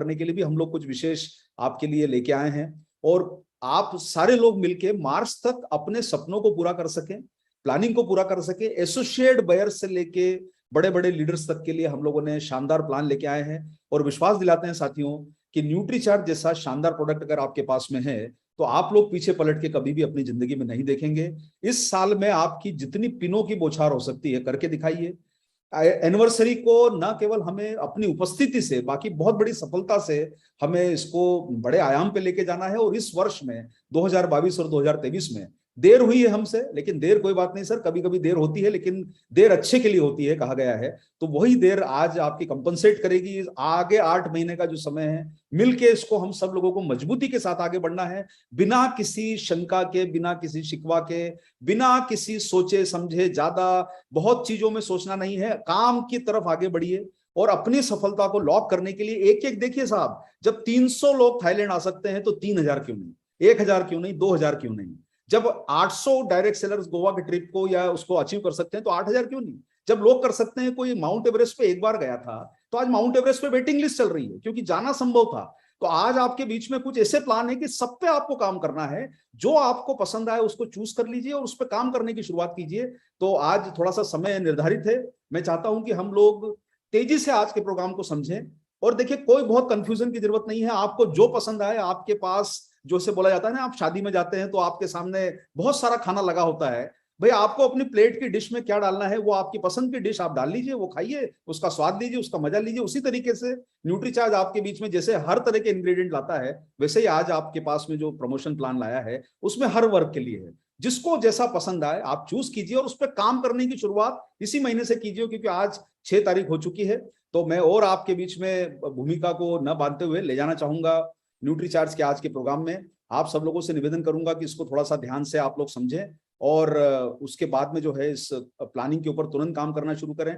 करने के लिए भी हम लोग कुछ विशेष आपके लिए लेके आए हैं, और आप सारे लोग मिलके मार्च तक अपने सपनों को पूरा कर सकें, प्लानिंग को पूरा कर सके। एसोसिएट बायर से लेके बड़े बड़े लीडर्स तक के लिए हम लोगों ने शानदार प्लान लेके आए हैं, और विश्वास दिलाते हैं साथियों कि न्यूट्रीचार्ज जैसा शानदार प्रोडक्ट अगर आपके पास में है तो आप लोग पीछे पलट के कभी भी अपनी जिंदगी में नहीं देखेंगे। इस साल में आपकी जितनी पिनों की बौछार हो सकती है करके दिखाइए। एनिवर्सरी को न केवल हमें अपनी उपस्थिति से, बाकी बहुत बड़ी सफलता से हमें इसको बड़े आयाम पे लेके जाना है। और इस वर्ष में 2022 और 2023 में देर हुई है हमसे, लेकिन देर कोई बात नहीं सर, कभी कभी देर होती है लेकिन देर अच्छे के लिए होती है कहा गया है। तो वही देर आज आपकी कंपनसेट करेगी। आगे 8 महीने का जो समय है, मिलके इसको हम सब लोगों को मजबूती के साथ आगे बढ़ना है, बिना किसी शंका के, बिना किसी शिकवा के, बिना किसी सोचे समझे, ज्यादा बहुत चीजों में सोचना नहीं है, काम की तरफ आगे बढ़िए। और अपनी सफलता को लॉक करने के लिए एक एक, देखिए साहब, जब 300 लोग थाईलैंड आ सकते हैं तो 3000 क्यों नहीं, 1000 क्यों नहीं, 2000 क्यों नहीं। जब 800 डायरेक्ट सेलर्स गोवा के ट्रिप को या उसको अचीव कर सकते हैं तो 8000 क्यों नहीं। जब लोग कर सकते हैं, कोई माउंट एवरेस्ट पे एक बार गया था तो आज माउंट एवरेस्ट पे वेटिंग लिस्ट चल रही है क्योंकि जाना संभव था। तो आज आपके बीच में कुछ ऐसे प्लान है कि सब पे आपको काम करना है, जो आपको पसंद आए उसको चूज कर लीजिए और उस पर काम करने की शुरुआत कीजिए। तो आज थोड़ा सा समय निर्धारित है, मैं चाहता हूं कि हम लोग तेजी से आज के प्रोग्राम को समझें। और देखिए, कोई बहुत कंफ्यूजन की जरूरत नहीं है, आपको जो पसंद आए, आपके पास जो से बोला जाता है ना, आप शादी में जाते हैं तो आपके सामने बहुत सारा खाना लगा होता है, भाई आपको अपनी प्लेट की डिश में क्या डालना है, वो आपकी पसंद की डिश आप डाल लीजिए, वो खाइए, उसका स्वाद लीजिए, उसका मजा लीजिए। उसी तरीके से न्यूट्रीचार्ज आपके बीच में जैसे हर तरह के इंग्रेडिएंट लाता है, वैसे ही आज आपके पास में जो प्रमोशन प्लान लाया है उसमें हर वर्ग के लिए है। जिसको जैसा पसंद आए आप चूज कीजिए और उस पर काम करने की शुरुआत इसी महीने से कीजिए, क्योंकि आज 6 तारीख हो चुकी है। तो मैं और आपके बीच में भूमिका को न बांधते हुए ले जाना चाहूंगा न्यूट्रीचार्ज के आज के प्रोग्राम में। आप सब लोगों से निवेदन करूंगा कि इसको थोड़ा सा ध्यान से आप लोग समझें और उसके बाद में जो है इस प्लानिंग के ऊपर तुरंत काम करना शुरू करें।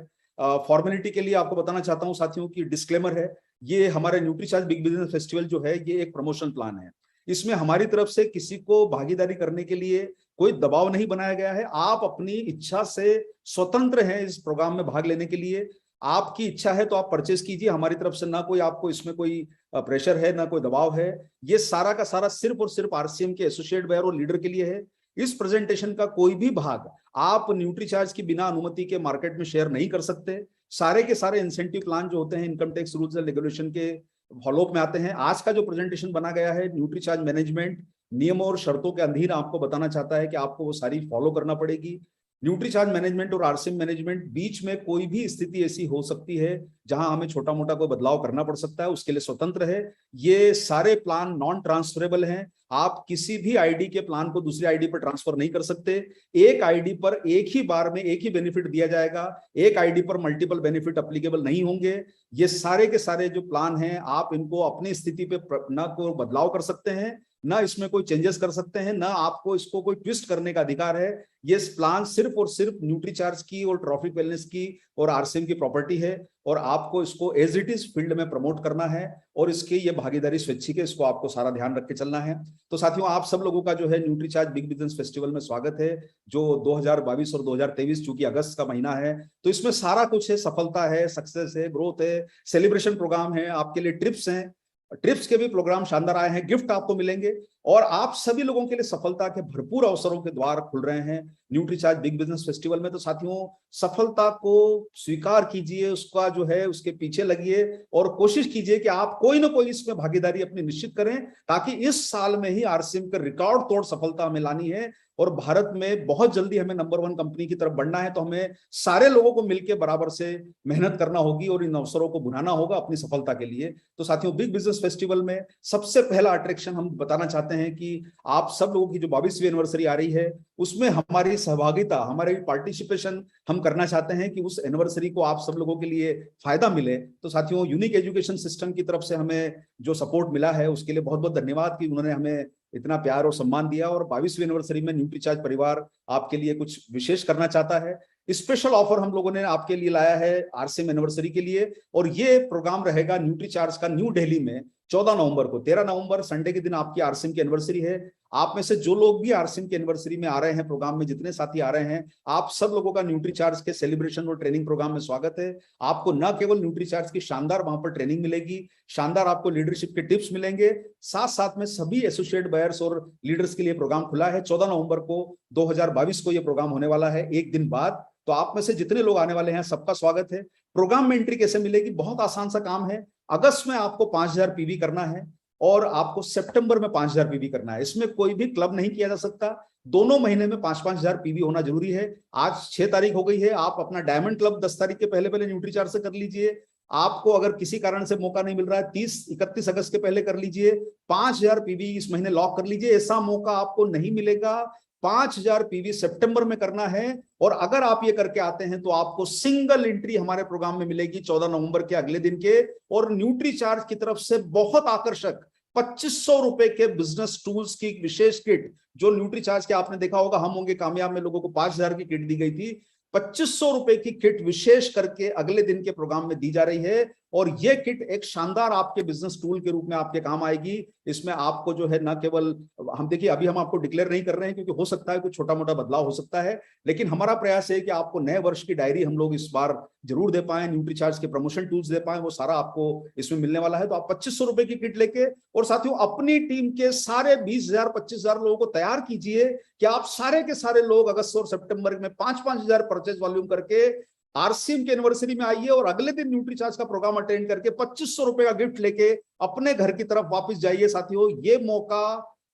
फॉर्मेलिटी के लिए आपको बताना चाहता हूं साथियों की डिस्क्लेमर है, ये हमारे न्यूट्रीचार्ज बिग बिजनेस फेस्टिवल जो है ये एक प्रमोशन प्लान है। इसमें हमारी तरफ से किसी को भागीदारी करने के लिए कोई दबाव नहीं बनाया गया है। आप अपनी इच्छा से स्वतंत्र हैं इस प्रोग्राम में भाग लेने के लिए। आपकी इच्छा है तो आप परचेज कीजिए, हमारी तरफ से ना कोई आपको इसमें कोई प्रेशर है, ना कोई दबाव है। ये सारा का सारा सिर्फ और सिर्फ आरसीएम के एसोसिएट बायर और लीडर के लिए है। इस प्रेजेंटेशन का कोई भी भाग आप न्यूट्रीचार्ज की बिना अनुमति के मार्केट में शेयर नहीं कर सकते। सारे के सारे इंसेंटिव प्लान जो होते हैं income tax rules and regulation के फॉलोअप में आते हैं। आज का जो प्रेजेंटेशन बना गया है, न्यूट्रीचार्ज मैनेजमेंट नियमों और शर्तों के अधीन आपको बताना चाहता है कि आपको वो सारी फॉलो करना पड़ेगी। न्यूट्रीचार्ज मैनेजमेंट और आरसीएम मैनेजमेंट बीच में कोई भी स्थिति ऐसी हो सकती है जहां हमें छोटा मोटा कोई बदलाव करना पड़ सकता है, उसके लिए स्वतंत्र है। ये सारे प्लान नॉन ट्रांसफरेबल हैं। आप किसी भी आईडी के प्लान को दूसरी आईडी पर ट्रांसफर नहीं कर सकते। एक आईडी पर एक ही बार में एक ही बेनिफिट दिया जाएगा, एक आईडी पर मल्टीपल बेनिफिट अप्लीकेबल नहीं होंगे। ये सारे के सारे जो प्लान हैं आप इनको अपनी स्थिति पे ना को बदलाव कर सकते हैं, ना इसमें कोई चेंजेस कर सकते हैं, ना आपको इसको कोई ट्विस्ट करने का अधिकार है। ये प्लान सिर्फ और सिर्फ न्यूट्रीचार्ज की और ट्रॉफिक वेलनेस की और आरसीएम की प्रॉपर्टी है, और आपको इसको एज इट इज फील्ड में प्रमोट करना है, और इसकी ये भागीदारी स्वैच्छिक है, इसको आपको सारा ध्यान रख के चलना है। तो साथियों, आप सब लोगों का जो है न्यूट्रीचार्ज बिग बिजनेस फेस्टिवल में स्वागत है, जो 2022 और 2023 चूंकि अगस्त का महीना है तो इसमें सारा कुछ है, सफलता है, सक्सेस है, ग्रोथ है, सेलिब्रेशन प्रोग्राम है, आपके लिए ट्रिप्स हैं, ट्रिप्स के भी प्रोग्राम शानदार आए हैं, गिफ्ट आपको मिलेंगे, और आप सभी लोगों के लिए सफलता के भरपूर अवसरों के द्वार खुल रहे हैं न्यूट्रीचार्ज बिग बिजनेस फेस्टिवल में। तो साथियों, सफलता को स्वीकार कीजिए, उसका जो है उसके पीछे लगिए और कोशिश कीजिए कि आप कोई ना कोई इसमें भागीदारी अपनी निश्चित करें, ताकि इस साल में ही आरसीएम का रिकॉर्ड तोड़ सफलता हमें लानी है और भारत में बहुत जल्दी हमें नंबर 1 कंपनी की तरफ बढ़ना है। तो हमें सारे लोगों को मिलकर बराबर से मेहनत करना होगी और इन अवसरों को बुनाना होगा अपनी सफलता के लिए। तो साथियों, बिग बिजनेस फेस्टिवल में सबसे पहला अट्रैक्शन हम बताना चाहते हैं कि आप सब लोगों की जो 22वीं एनिवर्सरी आ रही है उसमें हमारी सहभागिता, हमारी पार्टिसिपेशन हम करना चाहते हैं कि उस एनिवर्सरी को आप सब लोगों के लिए फायदा मिले। तो साथियों, यूनिक एजुकेशन सिस्टम की तरफ से हमें जो सपोर्ट मिला है उसके लिए बहुत बहुत धन्यवाद कि उन्होंने हमें इतना प्यार और सम्मान दिया, और 22वीं एनिवर्सरी में न्यूट्रीचार्ज परिवार आपके लिए कुछ विशेष करना चाहता है। स्पेशल ऑफर हम लोगों ने आपके लिए लाया है आरसीएम एनिवर्सरी के लिए, और ये प्रोग्राम रहेगा न्यूट्रीचार्ज का न्यू दिल्ली में 14 नवंबर को। 13 नवंबर संडे के दिन आपकी आरसीएम की एनिवर्सरी है। आप में से जो लोग भी आरसीएम की एनिवर्सरी में आ रहे हैं, प्रोग्राम में जितने साथी आ रहे हैं, आप सब लोगों का न्यूट्रीचार्ज के सेलिब्रेशन और ट्रेनिंग प्रोग्राम में स्वागत है। आपको न केवल न्यूट्रीचार्ज की शानदार वहां पर ट्रेनिंग मिलेगी, शानदार आपको लीडरशिप के टिप्स मिलेंगे, साथ साथ में सभी एसोसिएट बायर्स और लीडर्स के लिए प्रोग्राम खुला है। 14 नवंबर को 2022 को यह प्रोग्राम होने वाला है, एक दिन बाद। तो आप में से जितने लोग आने वाले हैं सबका स्वागत है। प्रोग्राम में एंट्री कैसे मिलेगी? बहुत आसान सा काम है। अगस्त में आपको 5000 पीवी करना है और आपको सितंबर में 5000 पीवी करना है। इसमें कोई भी क्लब नहीं किया जा सकता, दोनों महीने में 5-5 हजार पीवी होना जरूरी है। आज 6 तारीख हो गई है, आप अपना डायमंड क्लब 10 तारीख के पहले पहले न्यूट्रीचार्ज से कर लीजिए। आपको अगर किसी कारण से मौका नहीं मिल रहा है, 30-31 अगस्त के पहले कर लीजिए। 5000 पीवी इस महीने लॉक कर लीजिए। ऐसा मौका आपको नहीं मिलेगा। 5000 पीवी सितंबर में करना है। और अगर आप ये करके आते हैं तो आपको सिंगल एंट्री हमारे प्रोग्राम में मिलेगी 14 नवंबर के अगले दिन के। और न्यूट्रीचार्ज की तरफ से बहुत आकर्षक 2500 रुपए के बिजनेस टूल्स की विशेष किट, जो न्यूट्रीचार्ज के आपने देखा होगा हम होंगे कामयाब में लोगों को 5000 की किट दी गई थी, 2500 रुपए की किट विशेष करके अगले दिन के प्रोग्राम में दी जा रही है। और यह किट एक शानदार आपके बिजनेस टूल के रूप में आपके काम आएगी। इसमें आपको जो है न केवल हम देखिए अभी हम आपको डिक्लेयर नहीं कर रहे हैं क्योंकि हो सकता है कुछ छोटा मोटा बदलाव हो सकता है, लेकिन हमारा प्रयास है कि आपको नए वर्ष की डायरी हम लोग इस बार जरूर दे पाए, न्यूट्रीचार्ज के प्रमोशन टूल्स दे पाए, वो सारा आपको इसमें मिलने वाला है। तो आप 2500 रुपए की किट लेके और साथियों अपनी टीम के सारे 20,000-25,000 लोगों को तैयार कीजिए कि आप सारे के सारे लोग अगस्त और सितंबर में 5-5 हजार परचेज वॉल्यूम करके आरसीएम की एनिवर्सरी में आइए और अगले दिन न्यूट्रीचार्ज का प्रोग्राम अटेंड करके 2500 रुपए का गिफ्ट लेके अपने घर की तरफ वापस जाइए। साथियों ये मौका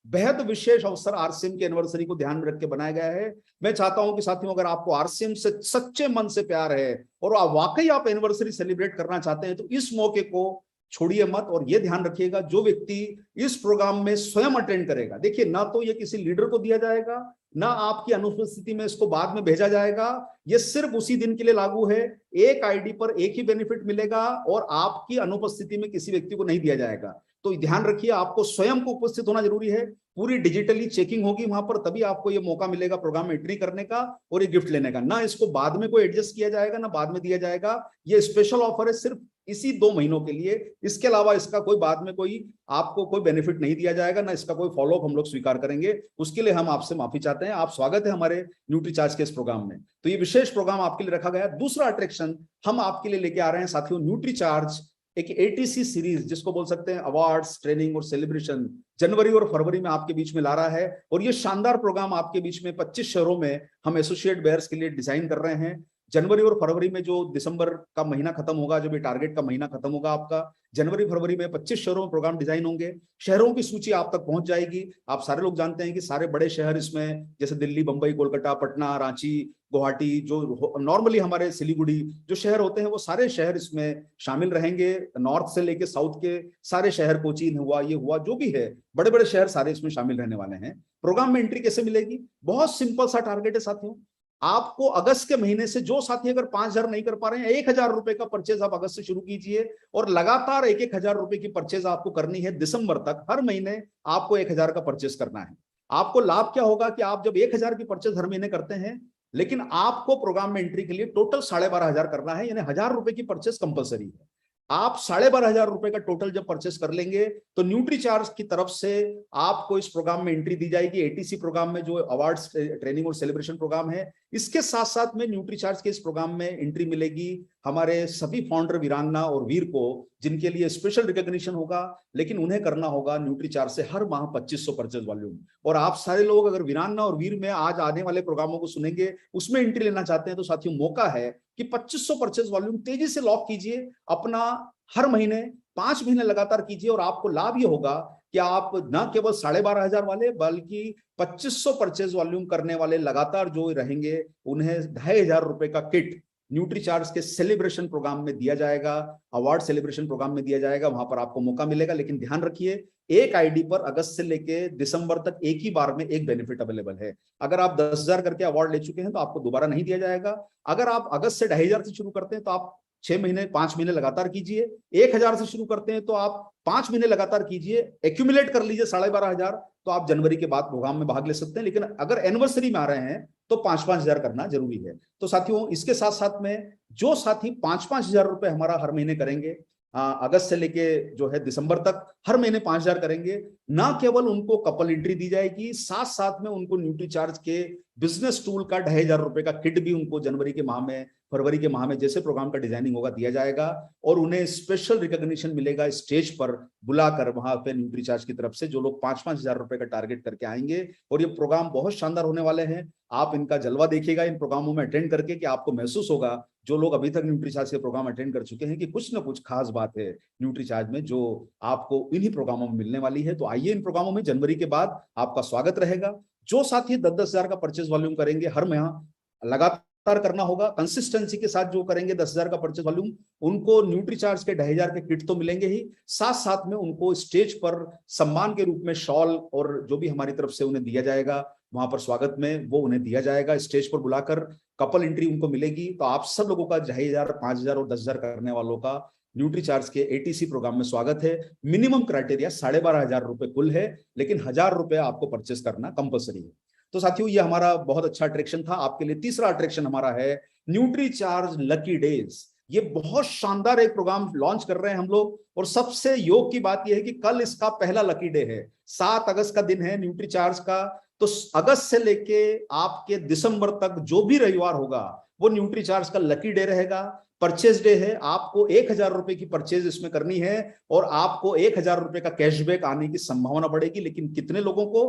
बेहद विशेष अवसर आरसीएम की एनिवर्सरी को ध्यान में रख के बनाया गया है। मैं चाहता हूं कि साथियों अगर आपको आरसीएम से सच्चे मन से प्यार है और वाकई आप एनिवर्सरी सेलिब्रेट करना चाहते हैं तो इस मौके को छोड़िए मत। और ये ध्यान रखिएगा जो व्यक्ति इस प्रोग्राम में स्वयं अटेंड करेगा, देखिए ना तो ये किसी लीडर को दिया जाएगा, ना आपकी अनुपस्थिति में इसको बाद में भेजा जाएगा, ये सिर्फ उसी दिन के लिए लागू है। एक आईडी पर एक ही बेनिफिट मिलेगा और आपकी अनुपस्थिति में किसी व्यक्ति को नहीं दिया जाएगा। तो ध्यान रखिए आपको स्वयं को उपस्थित होना जरूरी है। पूरी डिजिटली चेकिंग होगी वहां पर, तभी आपको ये मौका मिलेगा प्रोग्राम में एंट्री करने का और ये गिफ्ट लेने का। ना इसको बाद में कोई एडजस्ट किया जाएगा, ना बाद में दिया जाएगा। ये स्पेशल ऑफर है सिर्फ इसी 2 महीनों के लिए। इसके अलावा इसका कोई बाद में कोई आपको कोई बेनिफिट नहीं दिया जाएगा, ना इसका कोई फॉलोअप हम लोग स्वीकार करेंगे। उसके लिए हम आपसे माफी चाहते हैं। आप स्वागत है हमारे न्यूट्रीचार्ज के इस प्रोग्राम में। तो ये विशेष प्रोग्राम आपके लिए रखा गया है। दूसरा अट्रैक्शन हम आपके लिए लेके आ रहे हैं साथियों, न्यूट्रीचार्ज एक एटीसी सीरीज जिसको बोल सकते हैं अवार्ड्स, ट्रेनिंग और सेलिब्रेशन, जनवरी और फरवरी में आपके बीच में ला रहा है। और ये शानदार प्रोग्राम आपके बीच में 25 शहरों में हम एसोसिएट बेयर्स के लिए डिजाइन कर रहे हैं। जनवरी और फरवरी में जो दिसंबर का महीना खत्म होगा, जब ये टारगेट का महीना खत्म होगा आपका, जनवरी फरवरी में 25 शहरों में प्रोग्राम डिजाइन होंगे। शहरों की सूची आप तक पहुंच जाएगी। आप सारे लोग जानते हैं कि सारे बड़े शहर इसमें, जैसे दिल्ली, बंबई, कोलकाता, पटना, रांची, गुवाहाटी, जो नॉर्मली हमारे सिलीगुड़ी जो शहर होते हैं, वो सारे शहर इसमें शामिल रहेंगे। नॉर्थ से लेके साउथ के सारे शहर, कोचीन हुआ, ये हुआ, जो भी है बड़े बड़े शहर सारे इसमें शामिल रहने वाले हैं। प्रोग्राम में एंट्री कैसे मिलेगी? बहुत सिंपल सा टारगेट है साथियों। आपको अगस्त के महीने से जो साथी अगर 5000 नहीं कर पा रहे हैं, 1000 रुपए का परचेज आप अगस्त से शुरू कीजिए और लगातार 1-1000 रुपए की परचेज आपको करनी है दिसंबर तक। हर महीने आपको 1000 का परचेज करना है। आपको लाभ क्या होगा कि आप जब 1000 की परचेज हर महीने करते हैं, लेकिन आपको प्रोग्राम में एंट्री के लिए टोटल 12,500 करना है, यानी 1000 रुपए की परचेज कंपलसरी है। आप 12,500 रुपए का टोटल जब परचेस कर लेंगे तो न्यूट्रीचार्ज की तरफ से आपको इस प्रोग्राम में एंट्री दी जाएगी। एटीसी प्रोग्राम में जो अवार्ड्स, ट्रेनिंग और सेलिब्रेशन प्रोग्राम है, इसके साथ साथ में न्यूट्रीचार्ज के इस प्रोग्राम में एंट्री मिलेगी हमारे सभी फाउंडर वीरांगना और वीर को, जिनके लिए स्पेशल रिकॉग्निशन होगा, लेकिन उन्हें करना होगा न्यूट्रीचार्ज से हर माह 2500 परचेज वॉल्यूम। और आप सारे लोग अगर वीरांगना और वीर में आज आने वाले प्रोग्रामों को सुनेंगे, उसमें एंट्री लेना चाहते हैं, तो साथियों मौका है कि 2500 परचेज वॉल्यूम तेजी से लॉक कीजिए अपना। हर महीने 5 महीने लगातार कीजिए और आपको लाभ ये होगा कि आप न केवल 12,500 वाले, बल्कि 2500 परचेज वॉल्यूम करने वाले लगातार जो रहेंगे, उन्हें 2,500 रुपए का किट न्यूट्रीचार्ज के सेलिब्रेशन प्रोग्राम में दिया जाएगा, अवार्ड सेलिब्रेशन प्रोग्राम में दिया जाएगा। वहां पर आपको मौका मिलेगा। लेकिन ध्यान रखिए, एक आईडी पर अगस्त से लेके दिसंबर तक एक ही बार में एक बेनिफिट अवेलेबल है। अगर आप 10,000 करके अवार्ड ले चुके हैं तो आपको दोबारा नहीं दिया जाएगा। अगर आप अगस्त से 2,500 से शुरू करते हैं तो आप 6 महीने 5 महीने लगातार कीजिए। 1,000 से शुरू करते हैं तो आप 5 महीने लगातार कीजिए, एक्यूमुलेट कर लीजिए 12,500, तो आप जनवरी के बाद प्रोग्राम में भाग ले सकते हैं। लेकिन अगर एनिवर्सरी में आ रहे हैं तो 5-5 हजार करना जरूरी है। तो साथियों इसके साथ साथ में जो साथी 5-5 हजार रुपए हमारा हर महीने करेंगे, अगस्त से लेके जो है दिसंबर तक हर महीने 5,000 करेंगे। ना केवल उनको कपल एंट्री दी जाएगी, साथ साथ में उनको न्यूट्रीचार्ज के बिजनेस टूल का 2,500 का किट भी उनको जनवरी के माह में, फरवरी के माह में जैसे प्रोग्राम का डिजाइनिंग होगा दिया जाएगा। और उन्हें स्पेशल रिकॉग्निशन मिलेगा स्टेज पर बुलाकर, वहां पे न्यूट्रीचार्ज की तरफ से जो लोग 5,000 रुपए का टारगेट करके आएंगे। और ये प्रोग्राम बहुत शानदार होने वाले हैं। आप इनका जलवा देखिएगा इन प्रोग्रामों में अटेंड करके, कि आपको महसूस होगा, जो लोग अभी तक न्यूट्रीचार्ज के प्रोग्राम अटेंड कर चुके हैं, कि कुछ ना कुछ खास बात है न्यूट्रीचार्ज में जो आपको इन्हीं प्रोग्रामों में मिलने वाली है। तो आइए इन प्रोग्रामों में जनवरी के बाद आपका स्वागत रहेगा। जो साथी 10,000 का परचेज वॉल्यूम करेंगे, हर महीना लगातार करना होगा, कंसिस्टेंसी के साथ जो करेंगे 10,000 का परचेज वॉल्यूम, उनको न्यूट्रीचार्ज के 2,500 के किट तो मिलेंगे ही, साथ साथ में उनको स्टेज पर सम्मान के रूप में शॉल और जो भी हमारी तरफ से उन्हें दिया जाएगा वहां पर स्वागत में, वो उन्हें दिया जाएगा स्टेज पर बुलाकर। कपल एंट्री उनको मिलेगी। तो आप सब लोगों का 2,500, 5,000 और 10,000 करने वालों का न्यूट्रीचार्ज के एटीसी प्रोग्राम में स्वागत है। मिनिमम क्राइटेरिया 12,500 रुपए कुल है, लेकिन 1,000 रुपए आपको परचेस करना कंपलसरी है। तो साथियों, ये हमारा बहुत अच्छा अट्रैक्शन था आपके लिए। तीसरा अट्रैक्शन हमारा है न्यूट्रीचार्ज लकी डेज। ये बहुत शानदार एक प्रोग्राम लॉन्च कर रहे हैं हम लोग, और सबसे योग की बात यह है कि कल इसका पहला लकी डे है। 7 अगस्त का दिन है न्यूट्रीचार्ज का। तो अगस्त से लेके आपके दिसंबर तक जो भी रविवार होगा वो न्यूट्रीचार्ज का लकी डे रहेगा। परचेज डे है। आपको 1,000 रुपए की परचेज इसमें करनी है और आपको 1,000 रुपए का कैशबैक आने की संभावना बढ़ेगी। लेकिन कितने लोगों को?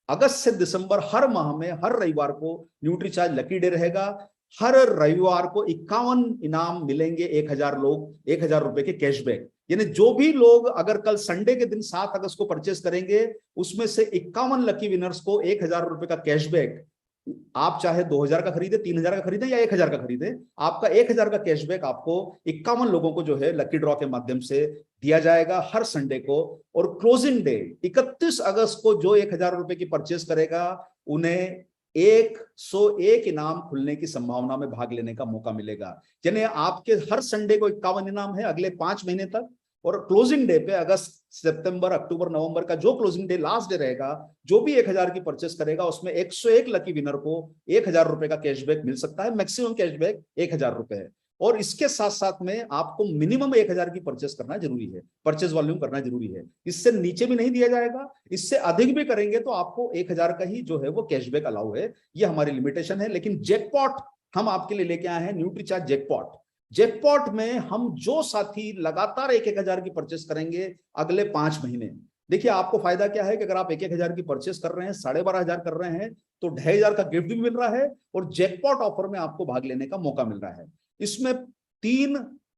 अगस्त से दिसंबर हर माह में हर रविवार को न्यूट्रीचार्ज लकी डे रहेगा। हर रविवार को 51 इनाम मिलेंगे। 1,000 लोग 1,000 रुपए के कैशबैक, यानी जो भी लोग अगर कल संडे के दिन 7 अगस्त को परचेस करेंगे, उसमें से 51 लकी विनर्स को 1,000 रुपए का कैशबैक, आप चाहे 2,000 का खरीदे, 3,000 का खरीदे या 1,000 का खरीदे, आपका 1,000 का कैशबैक आपको 51 लोगों को जो है लकी ड्रॉ के माध्यम से दिया जाएगा हर संडे को। और क्लोजिंग डे 31 अगस्त को जो 1,000 रुपए की परचेस करेगा, उन्हें 101 इनाम खुलने की संभावना में भाग लेने का मौका मिलेगा। यानी आपके हर संडे को 51 इनाम है अगले 5 महीने तक। और क्लोजिंग डे पे अगस्त, सितंबर, अक्टूबर, नवंबर का जो क्लोजिंग डे लास्ट डे रहेगा, जो भी 1,000 की परचेस करेगा उसमें 101 लकी विनर को 1,000 रुपए का कैशबैक मिल सकता है। मैक्सिमम कैशबैक 1,000 रुपए है। और इसके साथ साथ में आपको मिनिमम 1,000 की परचेस करना जरूरी है, परचेस वॉल्यूम करना जरूरी है। इससे नीचे भी नहीं दिया जाएगा, इससे अधिक भी करेंगे तो आपको 1,000 का ही जो है वो कैशबैक अलाउ है। ये हमारी लिमिटेशन है। लेकिन जैकपॉट हम आपके लिए लेके आए हैं, न्यूट्रीचार्ज जैकपॉट। जैकपॉट में हम जो साथी लगातार 1,000 की परचेस करेंगे अगले 5 महीने, देखिए आपको फायदा क्या है कि अगर आप 1,000 की परचेस कर रहे हैं, 12,500 कर रहे हैं, तो 2,500 का गिफ्ट भी मिल रहा है और जैकपॉट ऑफर में आपको भाग लेने का मौका मिल रहा है। इसमें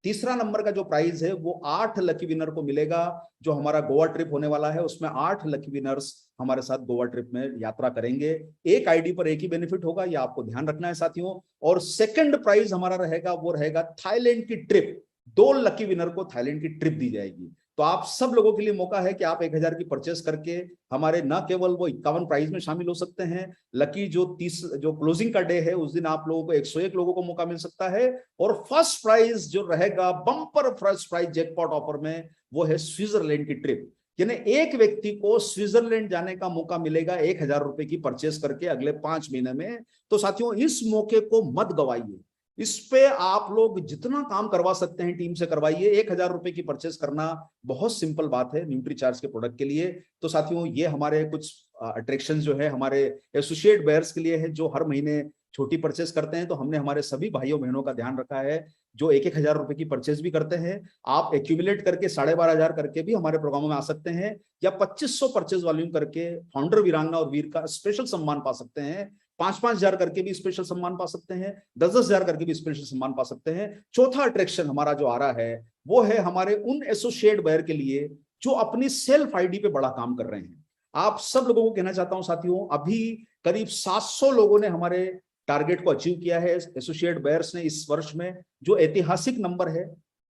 तीसरा नंबर का जो प्राइज है वो 8 लकी विनर को मिलेगा। जो हमारा गोवा ट्रिप होने वाला है उसमें 8 लकी विनर्स हमारे साथ गोवा ट्रिप में यात्रा करेंगे। एक आईडी पर एक ही बेनिफिट होगा, ये आपको ध्यान रखना है साथियों। और सेकंड प्राइज हमारा रहेगा, वो रहेगा थाईलैंड की ट्रिप। 2 लकी विनर को थाईलैंड की ट्रिप दी जाएगी। तो आप सब लोगों के लिए मौका है कि आप 1,000 की परचेस करके हमारे न केवल वो 51 प्राइज में शामिल हो सकते हैं, लकी जो क्लोजिंग का डे है उस दिन आप लोगों को 101 लोगों को मौका मिल सकता है। और फर्स्ट प्राइज जो रहेगा, bumper first prize jackpot offer में, वो है स्विट्जरलैंड की ट्रिप। यानी एक व्यक्ति को स्विट्जरलैंड जाने का मौका मिलेगा 1,000 रुपए की परचेस करके अगले 5 महीने में। तो साथियों, इस मौके को मत गवाइए। इस पे आप लोग जितना काम करवा सकते हैं टीम से करवाइए। 1,000 रुपए की परचेस करना बहुत सिंपल बात है न्यूट्रीचार्ज के प्रोडक्ट के लिए। तो साथियों, ये हमारे कुछ अट्रैक्शन जो है हमारे एसोसिएट बायर्स के लिए है, जो हर महीने छोटी परचेस करते हैं। तो हमने हमारे सभी भाइयों बहनों का ध्यान रखा है जो 1,000 रुपए की परचेस भी करते हैं। आप एक्यूमुलेट करके 12,500 करके भी हमारे प्रोग्रामों में आ सकते हैं, या 2,500 परचेस वॉल्यूम करके फाउंडर, वीरांगना और वीर का स्पेशल सम्मान पा सकते हैं। 5,000 करके भी स्पेशल सम्मान पा सकते हैं, 10,000 करके भी स्पेशल सम्मान पा सकते हैं। चौथा अट्रैक्शन हमारा जो आ रहा है वो है हमारे उन एसोसिएट बायर के लिए जो अपनी सेल्फ आईडी पे बड़ा काम कर रहे हैं। आप सब लोगों को कहना चाहता हूं साथियों, अभी करीब 700 लोगों ने हमारे टारगेट को अचीव किया है एसोसिएट बायर्स ने इस वर्ष में, जो ऐतिहासिक नंबर है।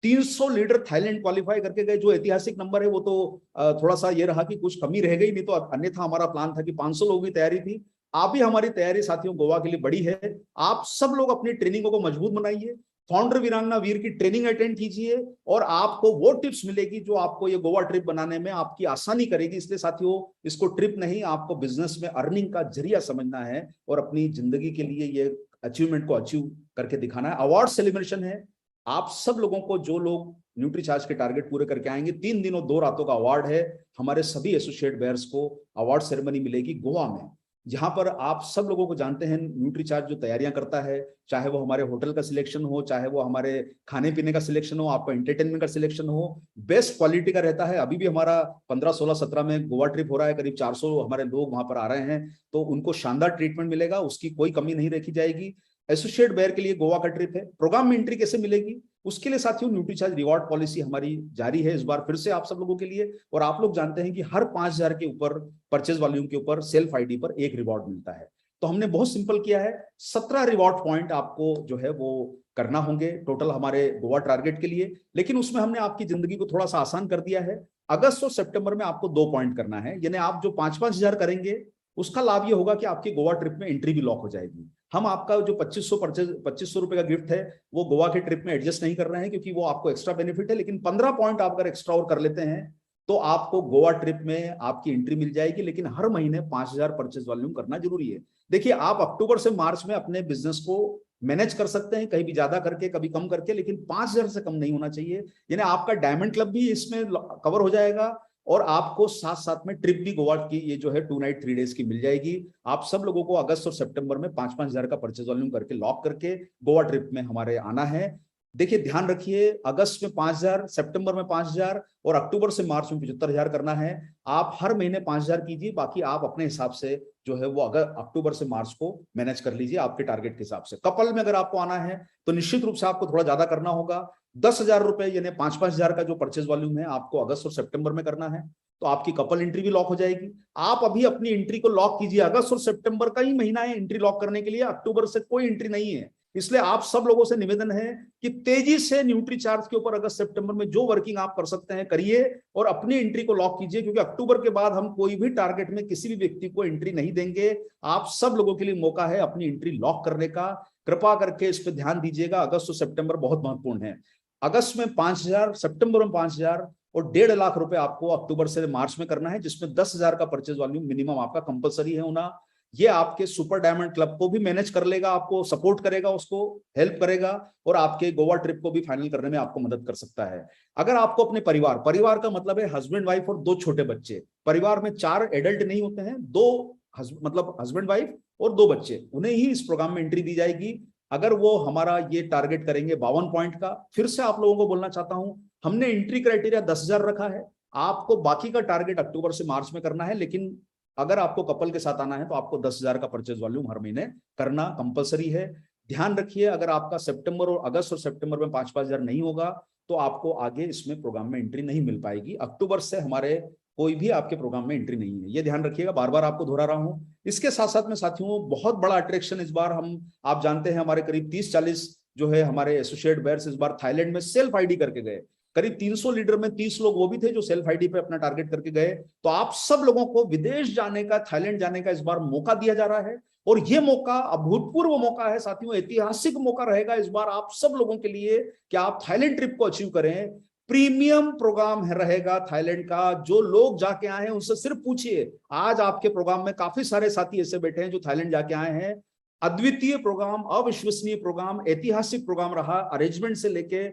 300 लीडर थाईलैंड क्वालिफाई करके गए, जो ऐतिहासिक नंबर है। वो तो थोड़ा सा ये रहा कि कुछ कमी रह गई, नहीं तो अन्यथा हमारा प्लान था कि 500 लोगों की तैयारी थी। आप भी हमारी तैयारी साथियों गोवा के लिए बड़ी है। आप सब लोग अपनी ट्रेनिंगों को मजबूत बनाइए, फाउंडर, वीरांगना, वीर की ट्रेनिंग अटेंड कीजिए, और आपको वो टिप्स मिलेगी जो आपको ये गोवा ट्रिप बनाने में आपकी आसानी करेगी। इसलिए साथियों, इसको ट्रिप नहीं, आपको बिजनेस में अर्निंग का जरिया समझना है और अपनी जिंदगी के लिए ये अचीवमेंट को अचीव करके दिखाना है। अवार्ड सेलिब्रेशन है, आप सब लोगों को, जो लोग न्यूट्रीचार्ज के टारगेट पूरे करके आएंगे, 3 दिनों 2 रातों का अवार्ड है। हमारे सभी एसोसिएट बेयर्स को अवार्ड सेरेमनी मिलेगी गोवा में, जहां पर आप सब लोगों को जानते हैं न्यूट्रीचार्ज जो तैयारियां करता है, चाहे वो हमारे होटल का सिलेक्शन हो, चाहे वो हमारे खाने पीने का सिलेक्शन हो, आपका एंटरटेनमेंट का सिलेक्शन हो, बेस्ट क्वालिटी का रहता है। अभी भी हमारा 15, 16, 17 में गोवा ट्रिप हो रहा है, करीब 400 हमारे लोग वहां पर आ रहे हैं, तो उनको शानदार ट्रीटमेंट मिलेगा, उसकी कोई कमी नहीं रखी जाएगी। एसोसिएट बेयर के लिए गोवा का ट्रिप है। प्रोग्राम में एंट्री कैसे मिलेगी, उसके लिए साथियों न्यूट्रीचार्ज रिवॉर्ड पॉलिसी हमारी जारी है इस बार फिर से आप सब लोगों के लिए। और आप लोग जानते हैं कि हर 5,000 के ऊपर परचेज वॉल्यूम के ऊपर सेल्फ आईडी पर एक रिवॉर्ड मिलता है। तो हमने बहुत सिंपल किया है, 17 रिवॉर्ड पॉइंट आपको जो है वो करना होंगे टोटल हमारे गोवा टारगेट के लिए। लेकिन उसमें हमने आपकी जिंदगी को थोड़ा सा आसान कर दिया है। अगस्त और सितंबर में आपको 2 पॉइंट करना है, यानी आप जो 5-5 हजार करेंगे उसका लाभ ये होगा कि आपकी गोवा ट्रिप में एंट्री भी लॉक हो जाएगी। हम आपका जो 2500 रुपए का गिफ्ट है वो गोवा के ट्रिप में एडजस्ट नहीं कर रहे हैं, क्योंकि वो आपको एक्स्ट्रा बेनिफिट है। लेकिन 15 पॉइंट आप अगर एक्स्ट्रा और कर लेते हैं तो आपको गोवा ट्रिप में आपकी एंट्री मिल जाएगी। लेकिन हर महीने 5,000 परचेज वॉल्यूम करना जरूरी है। देखिए, आप अक्टूबर से मार्च में अपने बिजनेस को मैनेज कर सकते हैं, कहीं भी ज्यादा करके कभी कम करके, लेकिन 5,000 से कम नहीं होना चाहिए। यानी आपका डायमंड क्लब भी इसमें कवर हो जाएगा और आपको साथ साथ में ट्रिप भी गोवा की ये जो है 2 नाइट 3 डेज की मिल जाएगी। आप सब लोगों को अगस्त और सितंबर में 5-5 हजार का परचेज वॉल्यूम करके लॉक करके गोवा ट्रिप में हमारे आना है। देखिए, ध्यान रखिए, अगस्त में 5,000, सितंबर में 5,000 और अक्टूबर से मार्च में 75,000 करना है। आप हर महीने 5,000 कीजिए, बाकी आप अपने हिसाब से जो है वो अगर अक्टूबर से मार्च को मैनेज कर लीजिए आपके टारगेट के हिसाब से। कपल में अगर आपको आना है तो निश्चित रूप से आपको थोड़ा ज्यादा करना होगा। 10,000 रुपए यानी 5-5 हजार का जो परचेज वॉल्यूम है आपको अगस्त और सितंबर में करना है, तो आपकी कपल एंट्री भी लॉक हो जाएगी। आप अभी अपनी एंट्री को लॉक कीजिए, अगस्त और सितंबर का ही महीना है एंट्री लॉक करने के लिए, अक्टूबर से कोई एंट्री नहीं है। इसलिए आप सब लोगों से निवेदन है कि तेजी से न्यूट्रीचार्ज के ऊपर अगस्त सितंबर में जो वर्किंग आप कर सकते हैं करिए और अपनी एंट्री को लॉक कीजिए, क्योंकि अक्टूबर के बाद हम कोई भी टारगेट में किसी भी व्यक्ति को एंट्री नहीं देंगे। आप सब लोगों के लिए मौका है अपनी एंट्री लॉक करने का। कृपा करके इस पर ध्यान दीजिएगा। अगस्त और सितंबर बहुत महत्वपूर्ण है। अगस्त में 5,000, सितंबर में 5,000 और 1.5 लाख रुपए आपको अक्टूबर से मार्च में करना है, जिसमें 10,000 का परचेज वॉल्यूम मिनिमम आपका कंपलसरी है होना। ये आपके सुपर डायमंड क्लब को भी मैनेज कर लेगा, आपको सपोर्ट करेगा, उसको हेल्प करेगा और आपके गोवा ट्रिप को भी फाइनल करने में आपको मदद कर सकता है। अगर आपको अपने परिवार का मतलब है हस्बैंड वाइफ और 2 छोटे बच्चे, परिवार में 4 एडल्ट नहीं होते हैं, 2 मतलब हस्बैंड वाइफ और 2 बच्चे, उन्हें ही इस प्रोग्राम में एंट्री दी जाएगी। अगर वो हमारा ये टारगेट करेंगे 52 पॉइंट का, फिर से आप लोगों को बोलना चाहता हूं, हमने एंट्री क्राइटेरिया 10,000 रखा है। आपको बाकी का टारगेट अक्टूबर से मार्च में करना है, लेकिन अगर आपको कपल के साथ आना है तो आपको 10,000 का परचेज वॉल्यूम हर महीने करना कंपलसरी है। ध्यान रखिए, अगर आपका सितंबर और अगस्त और सितंबर में 5-5 हजार नहीं होगा तो आपको आगे इसमें प्रोग्राम में एंट्री नहीं मिल पाएगी। अक्टूबर से हमारे कोई भी आपके प्रोग्राम में एंट्री नहीं है, ये ध्यान रखिएगा, बार बार आपको दोहरा रहा हूं। इसके साथ साथ में साथियों, बहुत बड़ा अट्रैक्शन इस बार आप जानते हैं, हमारे करीब 30-40 जो है हमारे एसोसिएट बेयर्स इस बार थाईलैंड में सेल्फ आईडी करके गए। करीब 300 लीडर में 30 लोग वो भी थे जो सेल्फ आईडी पे अपना टारगेट करके गए। तो आप सब लोगों को विदेश जाने का, थाईलैंड जाने का इस बार मौका दिया जा रहा है और ये मौका अभूतपूर्व मौका है साथियों, ऐतिहासिक मौका रहेगा इस बार आप सब लोगों के लिए कि आप थाईलैंड ट्रिप को अचीव करें। प्रीमियम प्रोग्राम रहेगा थाईलैंड का। जो लोग जाके आए हैं उनसे सिर्फ पूछिए, आज आपके प्रोग्राम में काफी सारे साथी ऐसे बैठे हैं जो थाईलैंड जाके आए हैं। अद्वितीय प्रोग्राम, अविश्वसनीय प्रोग्राम, ऐतिहासिक प्रोग्राम रहा। अरेंजमेंट से लेके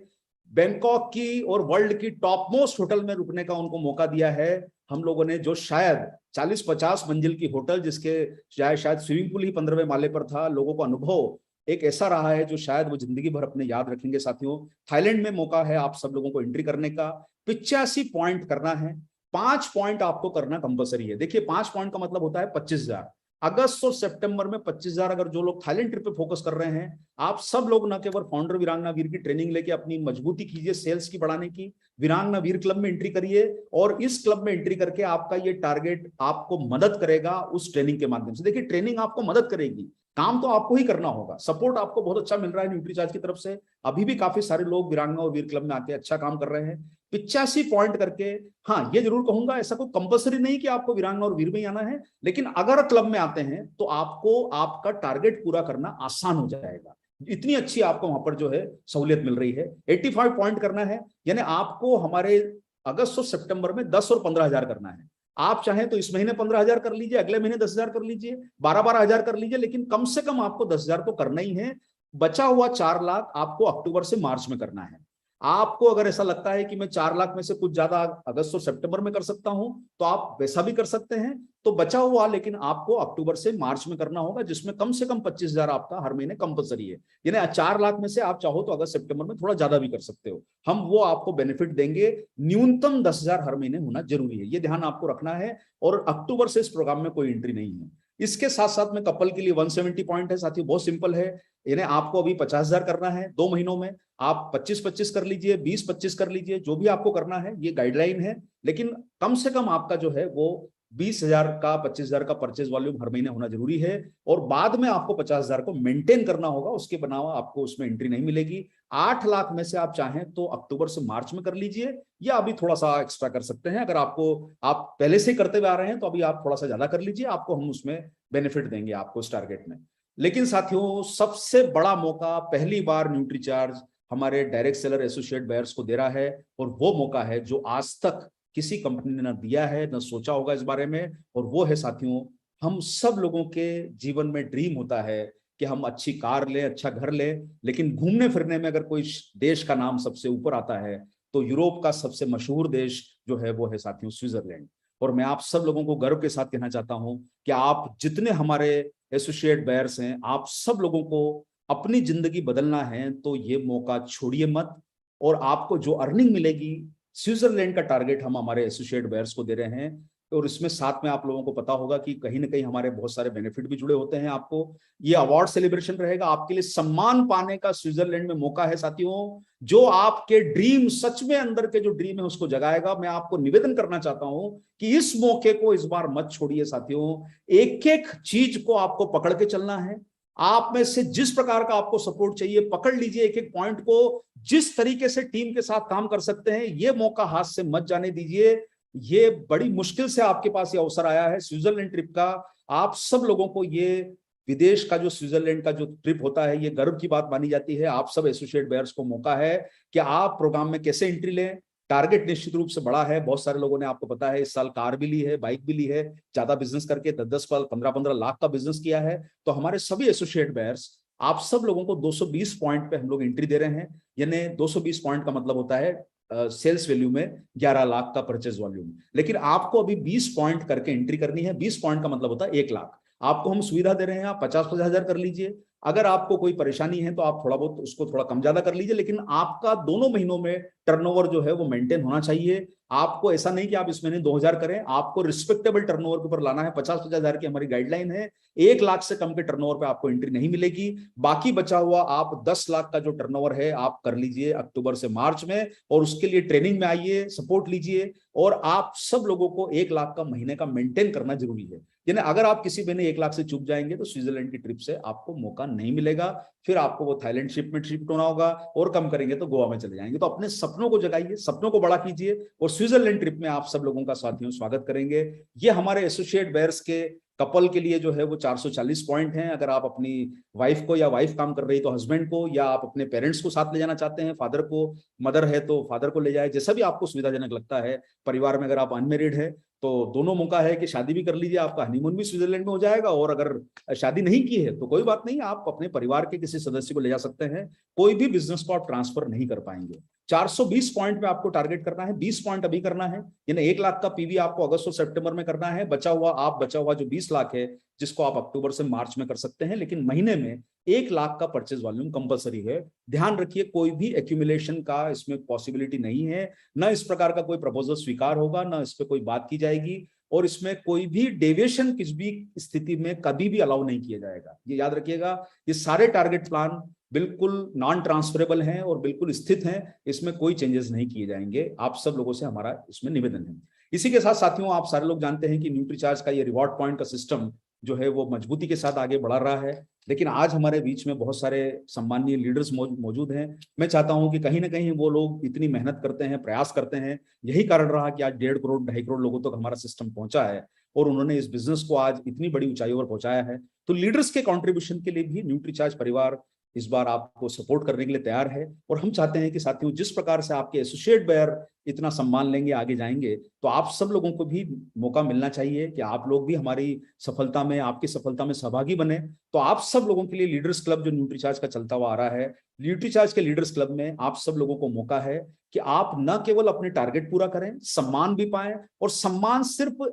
बैंकॉक की और वर्ल्ड की टॉप मोस्ट होटल में रुकने का उनको मौका दिया है हम लोगों ने, जो शायद 40-50 मंजिल की होटल जिसके शायद स्विमिंग पूल ही 15वें माले पर था। लोगों का अनुभव एक ऐसा रहा है जो शायद वो जिंदगी भर अपने याद रखेंगे। साथियों, थाईलैंड में मौका है आप सब लोगों को एंट्री करने का। 85 पॉइंट करना है, 5 पॉइंट आपको करना कंपलसरी है। देखिए, 5 पॉइंट का मतलब होता है 25,000। अगस्त और सितंबर में 25,000 अगर जो लोग थाईलैंड ट्रिप पे फोकस कर रहे हैं, आप सब लोग न केवल फाउंडर वीरांगना वीर की ट्रेनिंग लेके अपनी मजबूती कीजिए सेल्स की बढ़ाने की, वीरांगना वीर क्लब में एंट्री करिए और इस क्लब में एंट्री करके आपका ये टारगेट आपको मदद करेगा उस ट्रेनिंग के माध्यम से। देखिए, ट्रेनिंग आपको मदद करेगी, काम तो आपको ही करना होगा। सपोर्ट आपको बहुत अच्छा मिल रहा है न्यूट्रीचार्ज की तरफ से। अभी भी काफी सारे लोग वीरांगना और वीर क्लब में आके अच्छा काम कर रहे हैं। 85 पॉइंट करके, हाँ ये जरूर कहूंगा, ऐसा कोई कंपलसरी नहीं कि आपको वीरांगना और वीर में ही आना है, लेकिन अगर क्लब में आते हैं तो आपको आपका टारगेट पूरा करना आसान हो जाएगा। इतनी अच्छी आपको वहां पर जो है सहूलियत मिल रही है। 85 पॉइंट करना है, यानी आपको हमारे अगस्त और सितंबर में 10 और 15,000 करना है। आप चाहें तो इस महीने 15,000 कर लीजिए, अगले महीने 10,000 कर लीजिए, 12-12 हजार कर लीजिए, लेकिन कम से कम आपको 10,000 तो करना ही है। बचा हुआ 4 लाख आपको अक्टूबर से मार्च में करना है। आपको अगर ऐसा लगता है कि मैं 4 लाख में से कुछ ज्यादा अगस्त और सितंबर में कर सकता हूं, तो आप वैसा भी कर सकते हैं। तो बचा हुआ लेकिन आपको अक्टूबर से मार्च में करना होगा, जिसमें कम से कम 25,000 आपका हर महीने कंपलसरी है। यानी 4 लाख में से आप चाहो तो अगस्त सितंबर में थोड़ा ज्यादा भी कर सकते हो, हम वो आपको बेनिफिट देंगे। न्यूनतम 10,000 हर महीने होना जरूरी है, ये ध्यान आपको रखना है। और अक्टूबर से इस प्रोग्राम में कोई एंट्री नहीं है। इसके साथ साथ में कपल के लिए 170 पॉइंट है साथियों, बहुत सिंपल है। यानी आपको अभी 50,000 करना है 2 महीनों में, आप 25-25 कर लीजिए, 20-25 कर लीजिए, जो भी आपको करना है, ये गाइडलाइन है। लेकिन कम से कम आपका जो है वो 20,000 का 25,000 का परचेज वॉल्यूम हर महीने होना जरूरी है। और बाद में आपको 50,000 को मेंटेन करना होगा, उसके बनावा आपको उसमें एंट्री नहीं मिलेगी। 8 लाख में से आप चाहें तो अक्टूबर से मार्च में कर लीजिए, या अभी थोड़ा सा एक्स्ट्रा कर सकते हैं। अगर आपको, आप पहले से करते हुए आ रहे हैं तो अभी आप थोड़ा सा ज्यादा कर लीजिए, आपको हम उसमें बेनिफिट देंगे आपको इस टारगेट में। लेकिन साथियों, सबसे बड़ा मौका पहली बार न्यूट्रीचार्ज हमारे डायरेक्ट सेलर एसोसिएट बायर्स को दे रहा है, और वो मौका है जो आज तक किसी कंपनी ने ना दिया है, ना सोचा होगा इस बारे में। और वो है साथियों, हम सब लोगों के जीवन में ड्रीम होता है कि हम अच्छी कार लें, अच्छा घर लें, लेकिन घूमने फिरने में अगर कोई देश का नाम सबसे ऊपर आता है तो यूरोप का सबसे मशहूर देश जो है वो है साथियों स्विट्जरलैंड। और मैं आप सब लोगों को गर्व के साथ कहना चाहता हूं कि आप जितने हमारे एसोसिएट बायर्स हैं, आप सब लोगों को अपनी जिंदगी बदलना है तो ये मौका छोड़िए मत। और आपको जो अर्निंग मिलेगी, स्विट्जरलैंड का टारगेट हम हमारे एसोसिएट बायर्स को दे रहे हैं। और इसमें साथ में आप लोगों को पता होगा कि कहीं ना कहीं हमारे बहुत सारे बेनिफिट भी जुड़े होते हैं। आपको ये अवार्ड सेलिब्रेशन रहेगा, आपके लिए सम्मान पाने का स्विट्जरलैंड में मौका है साथियों, जो आपके ड्रीम, सच में अंदर के जो ड्रीम है उसको जगाएगा। मैं आपको निवेदन करना चाहता हूं कि इस मौके को इस बार मत छोड़िए साथियों। एक एक चीज को आपको पकड़ के चलना है। आप में से जिस प्रकार का आपको सपोर्ट चाहिए पकड़ लीजिए, एक एक पॉइंट को, जिस तरीके से टीम के साथ काम कर सकते हैं, ये मौका हाथ से मत जाने दीजिए। ये बड़ी मुश्किल से आपके पास ये अवसर आया है स्विट्जरलैंड ट्रिप का। आप सब लोगों को ये विदेश का जो स्विट्जरलैंड का जो ट्रिप होता है, ये गर्व की बात मानी जाती है। आप सब एसोसिएट बायर्स को मौका है कि आप प्रोग्राम में कैसे एंट्री लें। टारगेट निश्चित रूप से बड़ा है, बहुत सारे लोगों ने, आपको पता है, इस साल कार भी ली है, बाइक भी ली है, ज्यादा बिजनेस करके 10-10 15-15 लाख का बिजनेस किया है। तो हमारे सभी एसोसिएट बायर्स, आप सब लोगों को 220 पॉइंट पे हम लोग एंट्री दे रहे हैं। यानी 220 पॉइंट का मतलब होता है सेल्स वैल्यू में 11 लाख का परचेज वॉल्यूम। लेकिन आपको अभी 20 पॉइंट करके एंट्री करनी है। 20 पॉइंट का मतलब होता है 1 लाख। आपको हम सुविधा दे रहे हैं, आप 50-50 हजार कर लीजिए। अगर आपको कोई परेशानी है तो आप थोड़ा बहुत उसको थोड़ा कम ज्यादा कर लीजिए, लेकिन आपका दोनों महीनों में टर्नओवर जो है वो मेंटेन होना चाहिए। आपको ऐसा नहीं कि आप इस महीने 2,000 करें, आपको रिस्पेक्टेबल टर्नओवर के ऊपर लाना है। 50-50 हजार की हमारी गाइडलाइन है। 1 लाख से कम के टर्नओवर पे आपको एंट्री नहीं मिलेगी। बाकी बचा हुआ आप 10 लाख का जो टर्नओवर है आप कर लीजिए अक्टूबर से मार्च में, और उसके लिए ट्रेनिंग में आइए, सपोर्ट लीजिए। और आप सब लोगों को 1 लाख का महीने का मेंटेन करना जरूरी है। यानी अगर आप किसी महीने 1 लाख से चूक जाएंगे तो स्विट्जरलैंड की ट्रिप से आपको मौका नहीं मिलेगा। फिर आपको वो थाईलैंड शिप में शिफ्ट होना होगा, और कम करेंगे तो गोवा में चले जाएंगे। तो अपने सपनों को जगाइए, सपनों को बड़ा कीजिए, और स्विट्जरलैंड ट्रिप में आप सब लोगों का साथियों स्वागत करेंगे। ये हमारे एसोसिएट बायर्स के कपल के लिए जो है वो 440 पॉइंट हैं। अगर आप अपनी वाइफ को, या वाइफ काम कर रही तो हस्बैंड को, या आप अपने पेरेंट्स को साथ ले जाना चाहते हैं, फादर को, मदर है तो फादर को ले जाए, जैसा भी आपको सुविधाजनक लगता है। परिवार में अगर आप अनमेरिड है तो दोनों मौका है कि शादी भी कर लीजिए, आपका हनीमून भी स्विट्जरलैंड में हो जाएगा। और अगर शादी नहीं की है तो कोई बात नहीं, आप अपने परिवार के किसी सदस्य को ले जा सकते हैं। कोई भी बिजनेस को आप ट्रांसफर नहीं कर पाएंगे। 420 पॉइंट पे आपको टारगेट करना है, 20 पॉइंट अभी करना है। यानी 1 लाख का पीवी आपको अगस्त और सितंबर में करना है। बचा हुआ जो 20 लाख है, जिसको आप अक्टूबर से मार्च में कर सकते हैं, लेकिन महीने में 1 लाख का परचेज वॉल्यूम कंपलसरी है। ध्यान रखिए, कोई भी एक्यूमुलेशन का इसमें पॉसिबिलिटी नहीं है। ना इस प्रकार का कोई प्रपोजल स्वीकार होगा, ना इस पर कोई बात की जाएगी, और इसमें कोई भी डेविएशन किसी भी स्थिति में कभी भी अलाउ नहीं किया जाएगा। ये याद रखिएगा, ये सारे टारगेट प्लान बिल्कुल नॉन ट्रांसफरेबल हैं और बिल्कुल स्थित हैं, इसमें कोई चेंजेस नहीं किए जाएंगे। आप सब लोगों से हमारा इसमें निवेदन है। इसी के साथ साथियों, आप सारे लोग जानते हैं कि न्यूट्रीचार्ज का ये रिवॉर्ड पॉइंट का सिस्टम जो है वो मजबूती के साथ आगे बढ़ा रहा है। लेकिन आज हमारे बीच में बहुत सारे सम्मानीय लीडर्स मौजूद हैं। मैं चाहता हूं कि कहीं ना कहीं वो लोग इतनी मेहनत करते हैं, प्रयास करते हैं, यही कारण रहा कि आज 1.5 करोड़ 2.5 करोड़ लोगों तक हमारा सिस्टम पहुंचा है, और उन्होंने इस बिजनेस को आज इतनी बड़ी ऊंचाइयों पर पहुंचाया है। तो लीडर्स के कंट्रीब्यूशन के लिए भी न्यूट्रीचार्ज परिवार इस बार आपको सपोर्ट करने के लिए तैयार है। और हम चाहते हैं कि साथियों, जिस प्रकार से आपके एसोसिएट बायर इतना सम्मान लेंगे, आगे जाएंगे, तो आप सब लोगों को भी मौका मिलना चाहिए कि आप लोग भी हमारी सफलता में, आपकी सफलता में सहभागी बने। तो आप सब लोगों के लिए लीडर्स क्लब जो न्यूट्रीचार्ज का चलता हुआ आ रहा है, न्यूट्रीचार्ज के लीडर्स क्लब में आप सब लोगों को मौका है कि आप न केवल अपने टारगेट पूरा करें, सम्मान भी पाएं। और सम्मान सिर्फ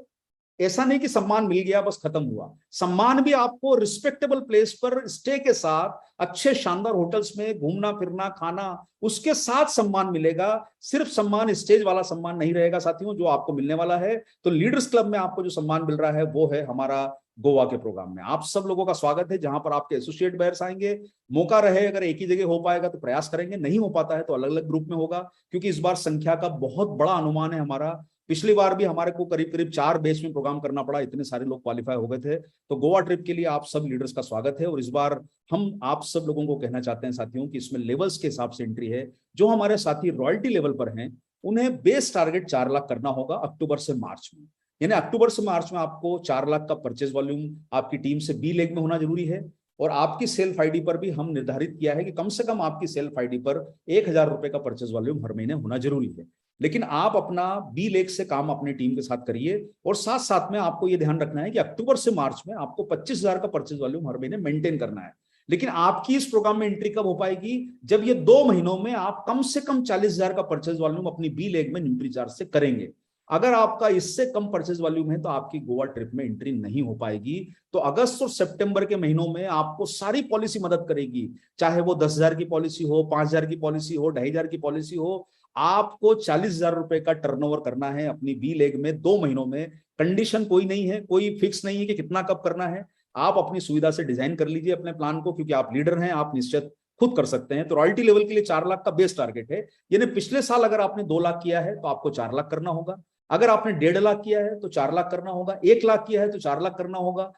ऐसा नहीं कि सम्मान मिल गया बस खत्म हुआ, सम्मान भी आपको रिस्पेक्टेबल प्लेस पर स्टे के साथ, अच्छे शानदार होटल्स में घूमना फिरना खाना, उसके साथ सम्मान मिलेगा। सिर्फ सम्मान स्टेज वाला सम्मान नहीं रहेगा साथियों जो आपको मिलने वाला है। तो लीडर्स क्लब में आपको जो सम्मान मिल रहा है वो है हमारा गोवा के प्रोग्राम में। आप सब लोगों का स्वागत है, जहां पर आपके एसोसिएट बायर्स आएंगे। मौका रहे अगर एक ही जगह हो पाएगा तो प्रयास करेंगे, नहीं हो पाता है तो अलग अलग ग्रुप में होगा, क्योंकि इस बार संख्या का बहुत बड़ा अनुमान है हमारा। पिछली बार भी हमारे को करीब करीब 4 बैच में प्रोग्राम करना पड़ा, इतने सारे लोग क्वालिफाई हो गए थे। तो गोवा ट्रिप के लिए आप सब लीडर्स का स्वागत है। और इस बार हम आप सब लोगों को कहना चाहते हैं साथियों कि इसमें लेवल्स के हिसाब से एंट्री है। जो हमारे साथी रॉयल्टी लेवल पर हैं उन्हें बेस टारगेट 4 लाख करना होगा अक्टूबर से मार्च में। यानी अक्टूबर से मार्च में आपको 4 लाख का परचेज वॉल्यूम आपकी टीम से बी लेग में होना जरूरी है। और आपकी सेल्फ आईडी पर भी हम निर्धारित किया है कि कम से कम आपकी सेल्फ आईडी पर 1,000 रुपए का परचेज वॉल्यूम हर महीने होना जरूरी है। लेकिन आप अपना बी लेग से काम अपनी टीम के साथ करिए। और साथ साथ में आपको यह ध्यान रखना है कि अक्टूबर से मार्च में आपको 25,000 का परचेज वॉल्यूम हर महीने मेंटेन करना है। लेकिन आपकी इस प्रोग्राम में एंट्री कब हो पाएगी, जब ये 2 महीनों में आप कम से कम 40,000 का परचेज वॉल्यूम अपनी बी लेग में न्यूट्रीचार्ज से करेंगे। अगर आपका इससे कम परचेज वॉल्यूम है तो आपकी गोवा ट्रिप में एंट्री नहीं हो पाएगी। तो अगस्त और सितंबर के महीनों में आपको सारी पॉलिसी मदद करेगी, चाहे वो 10,000 की पॉलिसी हो, 5,000 की पॉलिसी हो, 2,500 की पॉलिसी हो। आपको 40,000 रुपए का टर्नओवर करना है अपनी बी लेग में 2 महीनों में। कंडीशन कोई नहीं है, कोई फिक्स नहीं है कि कितना कब करना है। आप अपनी सुविधा से डिजाइन कर लीजिए अपने प्लान को, क्योंकि आप लीडर हैं, आप निश्चित खुद कर सकते हैं। तो रॉयल्टी लेवल के लिए 4 लाख का बेस टारगेट है। यानी पिछले साल अगर आपने 2 लाख किया है तो आपको 4 लाख करना होगा। अगर आपने 1.5 लाख किया है तो 4 लाख करना होगा। 1 लाख किया है तो 4 लाख करना होगा।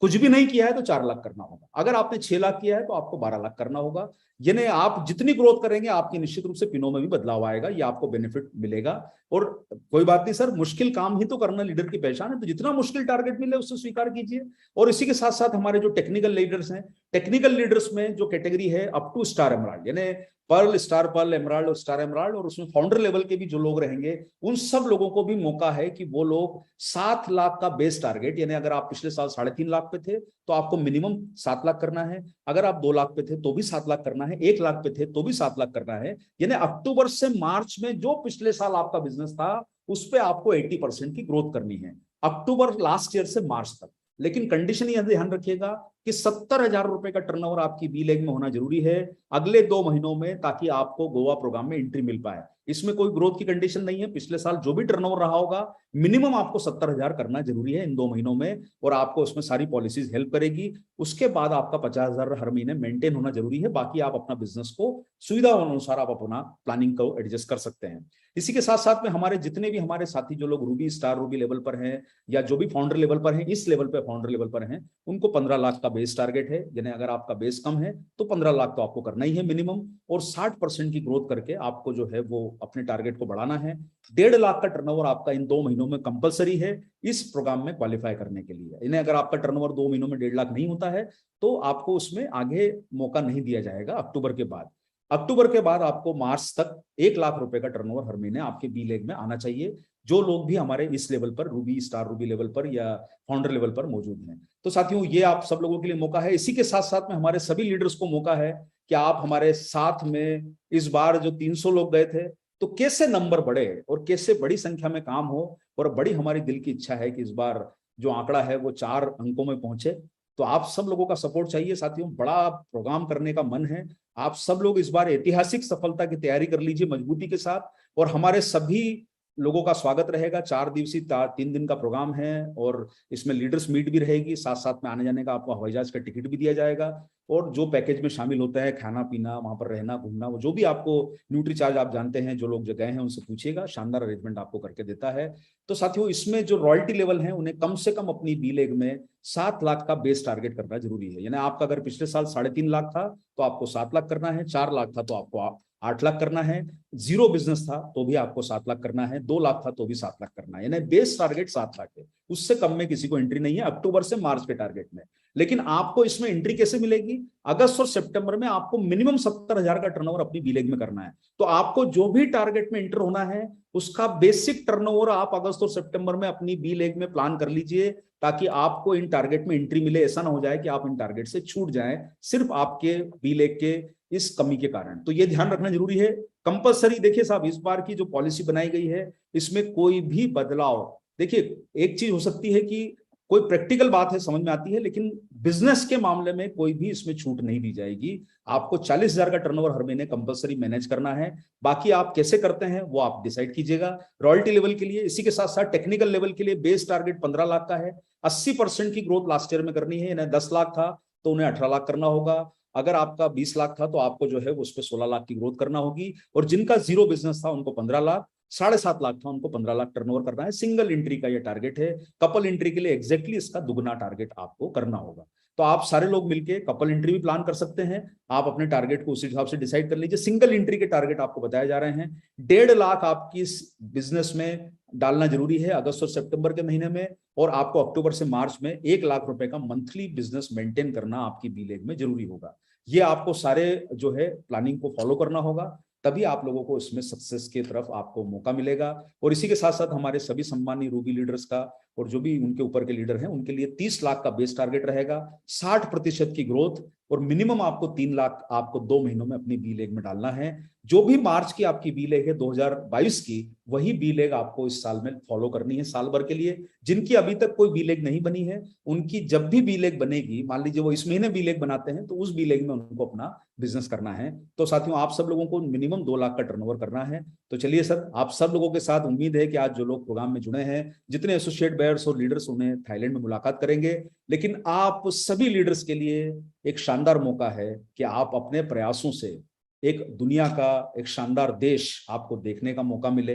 कुछ भी नहीं किया है तो 4 लाख करना होगा। अगर आपने 6 लाख किया है तो आपको 12 लाख करना होगा। यानी आप जितनी ग्रोथ करेंगे आपकी निश्चित रूप से पिनों में भी बदलाव आएगा, ये आपको बेनिफिट मिलेगा। और कोई बात नहीं सर, मुश्किल काम ही तो करना लीडर की पहचान है, तो जितना मुश्किल टारगेट मिले उससे स्वीकार कीजिए। और इसी के साथ साथ हमारे जो टेक्निकल लीडर्स हैं, टेक्निकल लीडर्स में जो कैटेगरी है अप टू स्टार एमराल्ड, यानी पर्ल, स्टार पर्ल, एमराल्ड और स्टार एमराल्ड, और उसमें फाउंडर लेवल के भी जो लोग रहेंगे, उन सब लोगों को भी मौका है कि वो लोग 7 लाख का बेस टारगेट, यानी अगर आप पिछले साल 3.5 लाख पे थे तो आपको मिनिमम 7 लाख करना है। अगर आप 2 लाख पे थे तो भी 7 लाख करना है, 1 लाख पे थे तो भी 7 लाख करना है। यानी अक्टूबर से मार्च में जो पिछले साल आपका बिजनेस था उस पे आपको 80% की ग्रोथ करनी है, अक्टूबर लास्ट ईयर से मार्च तक। लेकिन कंडीशन यह ध्यान रखिएगा कि 70,000 रुपए का टर्नओवर आपकी बी लेग में होना जरूरी है अगले 2 महीनों में, ताकि आपको गोवा प्रोग्राम में एंट्री मिल पाए। इसमें कोई ग्रोथ की कंडीशन नहीं है। पिछले साल जो भी टर्नओवर रहा होगा मिनिमम आपको 70,000 करना जरूरी है इन 2 महीनों में, और आपको उसमें सारी पॉलिसीज हेल्प करेगी। उसके बाद आपका 50,000 हर महीने मेंटेन होना जरूरी है। बाकी आप अपना बिजनेस को सुविधा अनुसार आप अपना प्लानिंग को एडजस्ट कर सकते हैं। इसी के साथ साथ में हमारे जितने भी हमारे साथी जो लोग रूबी, स्टार रूबी लेवल पर हैं, या जो भी फाउंडर लेवल पर हैं, इस लेवल पे फाउंडर लेवल पर हैं, उनको 15 लाख का बेस टारगेट है। यानी अगर आपका बेस कम है तो 15 लाख तो आपको करना ही है मिनिमम, और 60% की ग्रोथ करके आपको जो है वो अपने टारगेट को बढ़ाना है। 1.5 लाख का टर्नओवर आपका इन 2 महीनों में कंपलसरी है इस प्रोग्राम में क्वालिफाई करने के लिए। इन्हें अगर आपका टर्नओवर 2 महीनों में 1.5 लाख नहीं होता है तो आपको उसमें आगे मौका नहीं दिया जाएगा अक्टूबर के बाद। अक्टूबर के बाद आपको मार्च तक 1 लाख रुपए का टर्नओवर हर महीने आपके बी लेग में आना चाहिए, जो लोग भी हमारे इस लेवल पर रूबी, स्टार रूबी लेवल पर या फाउंडर लेवल पर मौजूद हैं। तो साथियों ये आप सब लोगों के लिए मौका है। इसी के साथ साथ में हमारे सभी लीडर्स को मौका है कि आप हमारे साथ में इस बार जो 300 लोग गए थे तो कैसे नंबर बढ़े और कैसे बड़ी संख्या में काम हो, और बड़ी हमारी दिल की इच्छा है कि इस बार जो आंकड़ा है वो 4 अंकों में पहुंचे। तो आप सब लोगों का सपोर्ट चाहिए साथियों, बड़ा प्रोग्राम करने का मन है। आप सब लोग इस बार ऐतिहासिक सफलता की तैयारी कर लीजिए मजबूती के साथ, और हमारे सभी लोगों का स्वागत रहेगा। 4 दिवसीय 3 दिन का प्रोग्राम है, और इसमें लीडर्स मीट भी रहेगी, साथ साथ में आने जाने का आपको हवाई जहाज का टिकट भी दिया जाएगा। और जो पैकेज में शामिल होता है, खाना पीना, वहां पर रहना घूमना, वो जो भी आपको न्यूट्रीचार्ज आप जानते हैं, जो लोग जगह हैं उनसे पूछिएगा, शानदार अरेंजमेंट आपको करके देता है। तो साथियों इसमें जो रॉयल्टी लेवल है उन्हें कम से कम अपनी बी लेग में 7 लाख का बेस टारगेट करना जरूरी है। यानी आपका अगर पिछले साल 3.5 लाख था तो आपको 7 लाख करना है, 4 लाख था तो आपको 8 लाख करना है, 0 बिजनेस था तो भी आपको 7 लाख करना है, 2 लाख था तो भी 7 लाख करना है। यानी बेस टारगेट 7 लाख है, उससे कम में किसी को एंट्री नहीं है अक्टूबर से मार्च के टारगेट में। लेकिन आपको इसमें एंट्री कैसे मिलेगी? अगस्त और सितंबर में आपको मिनिमम 70,000 का टर्नओवर अपनी बी लेग में करना है। तो आपको जो भी टारगेट में एंटर होना है उसका बेसिक टर्नओवर आप अगस्त और सितंबर में अपनी बी लेग में प्लान कर लीजिए, ताकि आपको इन टारगेट में एंट्री मिले। ऐसा ना हो जाए कि आप इन टारगेट से छूट जाएं सिर्फ आपके बी लेग के इस कमी के कारण। तो ये ध्यान रखना जरूरी है। कंपलसरी देखिए साहब, इस बार की जो पॉलिसी बनाई गई है इसमें कोई भी बदलाव, देखिए एक चीज हो सकती है कि कोई प्रैक्टिकल बात है, समझ में आती है, लेकिन बिजनेस के मामले में कोई भी इसमें छूट नहीं दी जाएगी। आपको 40,000 का टर्नओवर हर महीने कंपलसरी मैनेज करना है। बाकी आप कैसे करते हैं वो आप डिसाइड कीजिएगा। रॉयल्टी लेवल के लिए, इसी के साथ साथ टेक्निकल लेवल के लिए बेस टारगेट 15 लाख का है। 80% की ग्रोथ लास्ट ईयर में करनी है। इन्हें 10 लाख था तो उन्हें 18 लाख करना होगा। अगर आपका 20 लाख था तो आपको जो है उस पर 16 लाख की ग्रोथ करना होगी। और जिनका जीरो बिजनेस था उनको 15 लाख, 7.5 लाख था उनको 15 लाख टर्नओवर करना है। सिंगल एंट्री का ये टारगेट है। कपल एंट्री के लिए एग्जैक्टली इसका दुगना टारगेट आपको करना होगा। तो आप सारे लोग मिलके कपल एंट्री भी प्लान कर सकते हैं। आप अपने टारगेट को उसी हिसाब से डिसाइड कर लीजिए। सिंगल एंट्री के टारगेट आपको बताए जा रहे हैं। 1.5 लाख आपकी इस बिजनेस में डालना जरूरी है अगस्त और सितंबर के महीने में। और आपको अक्टूबर से मार्च में 1 लाख रुपए का मंथली बिजनेस मेंटेन करना आपकी बी लेग में जरूरी होगा। ये आपको सारे जो है प्लानिंग को फॉलो करना होगा, तभी आप लोगों को इसमें सक्सेस की तरफ आपको मौका मिलेगा। और इसी के साथ साथ हमारे सभी सम्मानीय रूबी लीडर्स का और जो भी उनके ऊपर के लीडर हैं उनके लिए 30 लाख का बेस टारगेट रहेगा, 60% की ग्रोथ, और मिनिमम आपको 3 लाख आपको 2 महीनों में अपनी बी लेग में डालना है। जो भी मार्च की आपकी बी लेग है 2022 की, वही बी लेग आपको इस साल में फॉलो करनी है साल भर के लिए। जिनकी अभी तक कोई बी लेग नहीं बनी है, उनकी जब भी बी लेग बनेगी, मान लीजिए वो इस महीने बी लेग बनाते हैं, तो उस बी लेग में उनको अपना बिजनेस करना है। तो साथियों, आप सब लोगों को मिनिमम 2 लाख का टर्नओवर करना है। तो चलिए सर, आप सब लोगों के साथ उम्मीद है कि आज जो लोग प्रोग्राम में जुड़े हैं, जितने एसोसिएट बायर्स और लीडर्स, उन्हें थाईलैंड में मुलाकात करेंगे। लेकिन आप सभी लीडर्स के लिए एक शानदार मौका है कि आप अपने प्रयासों से एक दुनिया का एक शानदार देश आपको देखने का मौका मिले,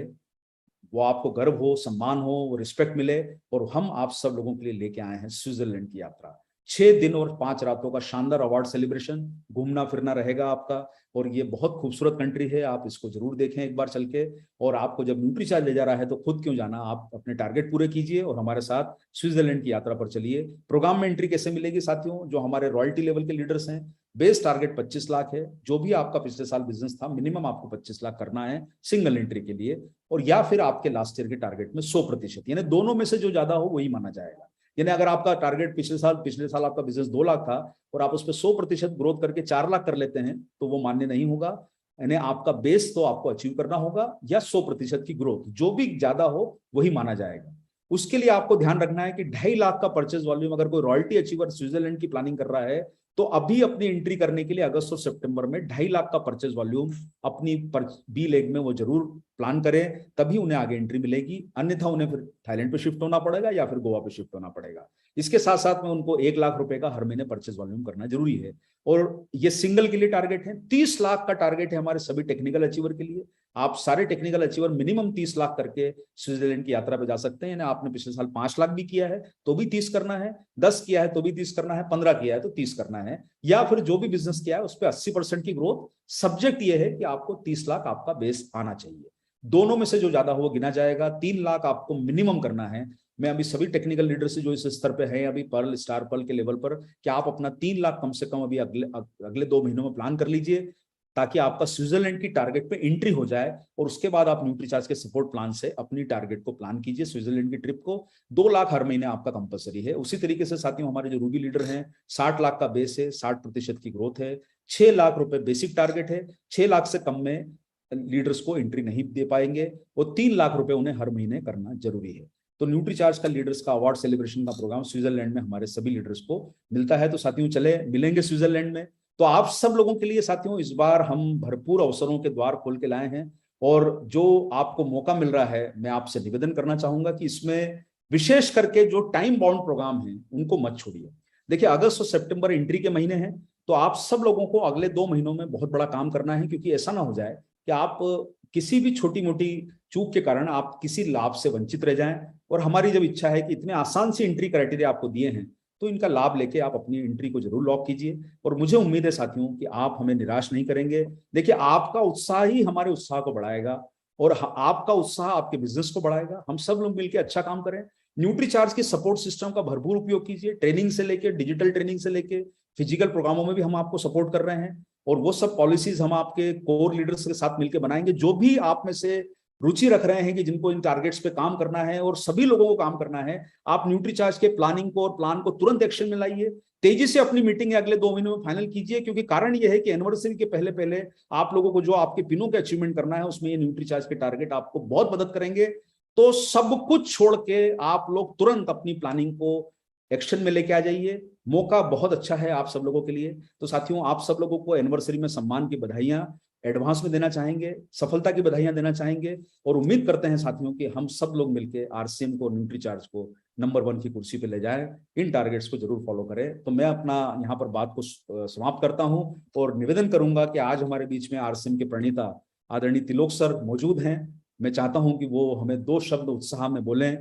वो आपको गर्व हो, सम्मान हो, वो रिस्पेक्ट मिले। और हम आप सब लोगों के लिए लेके आए हैं स्विट्जरलैंड की यात्रा। 6 दिन और 5 रातों का शानदार अवार्ड सेलिब्रेशन, घूमना फिरना रहेगा आपका। और ये बहुत खूबसूरत कंट्री है, आप इसको जरूर देखें एक बार चल के। और आपको जब न्यूट्रीचार्ज ले जा रहा है तो खुद क्यों जाना, आप अपने टारगेट पूरे कीजिए और हमारे साथ स्विट्जरलैंड की यात्रा पर चलिए। प्रोग्राम में एंट्री कैसे मिलेगी साथियों? जो हमारे रॉयल्टी लेवल के लीडर्स हैं, बेस टारगेट 25 लाख है। जो भी आपका पिछले साल बिजनेस था, मिनिमम आपको 25 लाख करना है सिंगल एंट्री के लिए। और या फिर आपके लास्ट ईयर के टारगेट में 100%, यानी दोनों में से जो ज्यादा हो वही माना जाएगा। यानी अगर आपका टारगेट पिछले साल आपका बिजनेस 2 लाख था और आप उस पर 100% ग्रोथ करके 4 लाख कर लेते हैं, तो वो मान्य नहीं होगा। यानी आपका बेस तो आपको अचीव करना होगा, या 100% की ग्रोथ, जो भी ज्यादा हो वही माना जाएगा। उसके लिए आपको ध्यान रखना है कि 2.5 लाख का परचेज वॉल्यूम अगर कोई रॉयल्टी अचीवर स्विट्जरलैंड की प्लानिंग कर रहा है, तो अभी अपनी एंट्री करने के लिए अगस्त और सितंबर में 2.5 लाख का परचेज वॉल्यूम अपनी बी लेग में वो जरूर प्लान करें, तभी उन्हें आगे एंट्री मिलेगी। अन्यथा उन्हें फिर थाईलैंड पे शिफ्ट होना पड़ेगा या फिर गोवा पे शिफ्ट होना पड़ेगा। इसके साथ साथ में उनको 1 लाख रुपए का हर महीने परचेज वॉल्यूम करना जरूरी है। और ये सिंगल के लिए टारगेट है। 30 लाख का टारगेट है हमारे सभी टेक्निकल अचीवर के लिए। आप सारे टेक्निकल अचीवर मिनिमम 30 लाख करके स्विट्जरलैंड की यात्रा पे जा सकते हैं। आपने पिछले साल 5 लाख भी किया है तो भी 30 करना है, 10 किया है तो भी 30 करना है, 15 किया है तो 30 करना है, या फिर जो भी बिजनेस किया है उस पर 80% की ग्रोथ। सब्जेक्ट यह है कि आपको 30 लाख आपका बेस आना चाहिए। दोनों में से जो ज्यादा हो वो गिना जाएगा। 3 लाख आपको मिनिमम करना है। मैं अभी सभी टेक्निकल लीडर से जो इस स्तर पे हैं अभी पर्ल स्टार पर्ल के लेवल पर, कि आप अपना 3 लाख कम से कम अभी अगले 2 महीनों में प्लान कर लीजिए, ताकि आपका स्विट्जरलैंड की टारगेट पे एंट्री हो जाए। और उसके बाद आप न्यूट्रीचार्ज के सपोर्ट प्लान से अपनी टारगेट को प्लान कीजिए। स्विट्जरलैंड की ट्रिप को 2 लाख हर महीने आपका कंपलसरी है। उसी तरीके से साथियों, हमारे जो रूबी लीडर हैं, 60 लाख का बेस है, 60% की ग्रोथ है, 6 लाख रुपए बेसिक टारगेट है। 6 लाख से कम में लीडर्स को एंट्री नहीं दे पाएंगे, वो 3 लाख रुपए उन्हें हर महीने करना जरूरी है। तो न्यूट्रीचार्ज का लीडर्स का अवार्ड सेलिब्रेशन का प्रोग्राम स्विट्जरलैंड में हमारे सभी लीडर्स को मिलता है। तो साथियों, चले मिलेंगे स्विट्जरलैंड में। तो आप सब लोगों के लिए साथियों, इस बार हम भरपूर अवसरों के द्वार खोल के लाए हैं। और जो आपको मौका मिल रहा है, मैं आपसे निवेदन करना चाहूंगा कि इसमें विशेष करके जो टाइम बाउंड प्रोग्राम है उनको मत छोड़िए। देखिए, अगस्त और सितंबर एंट्री के महीने हैं, तो आप सब लोगों को अगले 2 महीनों में बहुत बड़ा काम करना है। क्योंकि ऐसा ना हो जाए कि आप किसी भी छोटी मोटी चूक के कारण आप किसी लाभ से वंचित रह जाएं। और हमारी जब इच्छा है कि इतने आसान सी एंट्री क्राइटेरिया आपको दिए हैं, तो इनका लाभ लेके आप अपनी एंट्री को जरूर लॉक कीजिए। और मुझे उम्मीद है साथियों कि आप हमें निराश नहीं करेंगे। देखिए, आपका उत्साह ही हमारे उत्साह को बढ़ाएगा, और आपका उत्साह आपके बिजनेस को बढ़ाएगा। हम सब लोग मिलकर अच्छा काम करें। न्यूट्रीचार्ज के सपोर्ट सिस्टम का भरपूर उपयोग कीजिए, ट्रेनिंग से लेके, डिजिटल ट्रेनिंग से लेके फिजिकल प्रोग्रामों में भी हम आपको सपोर्ट कर रहे हैं, और वो सब पॉलिसीज हम आपके कोर लीडर्स के साथ मिलकर बनाएंगे। जो भी आप में से रुचि रख रहे हैं कि जिनको इन टारगेट्स पे काम करना है, और सभी लोगों को काम करना है, आप न्यूट्रीचार्ज के प्लानिंग को और प्लान को तुरंत एक्शन में लाइए। तेजी से अपनी मीटिंग अगले 2 महीनों में फाइनल कीजिए, क्योंकि कारण यह है कि एनिवर्सरी के पहले पहले आप लोगों को जो आपके पिनों के अचीवमेंट करना है, उसमें ये न्यूट्रीचार्ज के टारगेट आपको बहुत मदद करेंगे। तो सब कुछ छोड़ के आप लोग तुरंत अपनी प्लानिंग को एक्शन में लेके आ जाइए। मौका बहुत अच्छा है आप सब लोगों के लिए। तो साथियों, आप सब लोगों को एनिवर्सरी में सम्मान की बधाइयां एडवांस में देना चाहेंगे, सफलता की बधाइयां देना चाहेंगे, और उम्मीद करते हैं साथियों कि हम सब लोग मिलकर आरसीएम को, न्यूट्रीचार्ज को नंबर 1 की कुर्सी पे ले जाएं। इन टारगेट्स को जरूर फॉलो करें। तो मैं अपना यहाँ पर बात को समाप्त करता हूं और निवेदन करूंगा कि आज हमारे बीच में आरसीएम के प्रणेता आदरणीय तिलोक सर मौजूद हैं। मैं चाहता हूं कि वो हमें 2 शब्द उत्साह में बोलें।